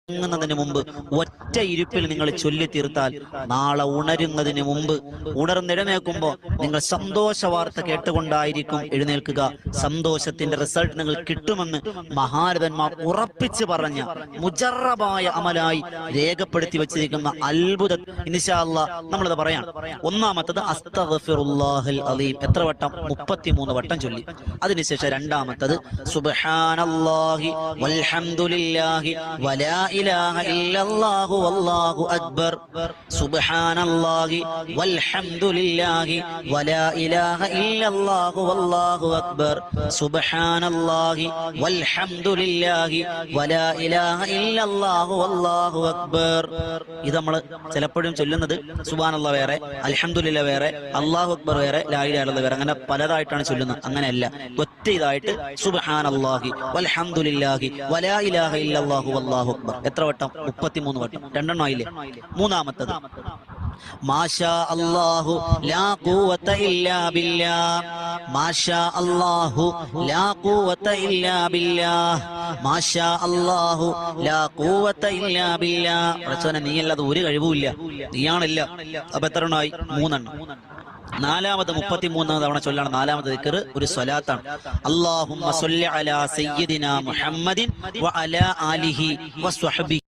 ഉറങ്ങുന്നതിന് മുമ്പ് ഒറ്റ ഇരുപ്പിൽ നിങ്ങൾ ചൊല്ലി തീർത്താൽ നാളെ ഉണരുന്നതിന് മുമ്പ് ഉണർന്നെഴുന്നേൽക്കുമ്പോൾ നിങ്ങൾ സന്തോഷ വാർത്ത കേട്ടുകൊണ്ടായിരിക്കും എഴുന്നേൽക്കുക. സന്തോഷത്തിന്റെ റിസൾട്ട് നിങ്ങൾ കിട്ടുമെന്ന് മഹാരഥന്മാർ ഉറപ്പിച്ചു പറഞ്ഞ മുജറബായ അമലായി രേഖപ്പെടുത്തി വെച്ചിരിക്കുന്ന അത്ഭുത ഇൻഷാ അല്ലാഹ് നമ്മളത് പറയാം. ഒന്നാമത്തത് അസ്തഗ്ഫിറുല്ലാഹൽ അലീം, എത്ര വട്ടം? 33 വട്ടം ചൊല്ലി. അതിനുശേഷം രണ്ടാമത്തത് സുബ്ഹാനല്ലാഹി വൽഹംദുലില്ലാഹി വലാ ഇലാഹ ഇല്ലല്ലാഹു വല്ലാഹു അക്ബർ, സുബ്ഹാനല്ലാഹി വൽഹംദുലില്ലാഹി വലാ ഇലാഹ ഇല്ലല്ലാഹു വല്ലാഹു അക്ബർ, സുബ്ഹാനല്ലാഹി വൽഹംദുലില്ലാഹി വലാ ഇലാഹ ഇല്ലല്ലാഹു വല്ലാഹു അക്ബർ. ഇത് നമ്മൾ ചിലപ്പോഴും ചൊല്ലുന്നത് സുബ്ഹാനല്ലാഹ് വേറെ, അൽഹംദുലില്ലാഹ് വേറെ, അല്ലാഹു അക്ബർ വേറെ, ലാ ഇലാഹ ഇല്ലല്ലാഹ് വേറെ, അങ്ങനെ പലതായിട്ടാണ് ചൊല്ലുന്നത്. അങ്ങനെയല്ല, ഒറ്റ ഇതായിട്ട് സുബ്ഹാനല്ലാഹി വൽഹംദുലില്ലാഹി വലാ ഇലാഹ ഇല്ലല്ലാഹു വല്ലാഹു അക്ബർ. എത്ര വട്ടം? 33 വട്ടം. രണ്ടെണ്ണം ആയില്ലേ? മൂന്നാമത്തത് മാഷാ അല്ലാഹു ലാ ഖുവത ഇല്ലാ ബില്ലാഹ്, മാഷാ അല്ലാഹു ലാ ഖുവത ഇല്ലാ ബില്ലാഹ്, മാഷാ അല്ലാഹു ലാ ഖുവത ഇല്ലാ ബില്ലാഹ്. പ്രച്ചോനെ നീയല്ലാതെ ഒരു കഴിവുമില്ല, നീയാണില്ല. അപ്പൊ എത്ര എണ്ണമായി? 3 എണ്ണം. നാലാമത് 33 തവണ ചൊല്ലാണ്. നാലാമത് ദിക്ർ ഒരു സ്വലാത്താണ്. അല്ലാഹുമ്മ സ്വല്ലി അലാ സയ്യിദിനാ മുഹമ്മദിൻ വ അലാ ആലിഹി വസ്വഹ്ബിഹി.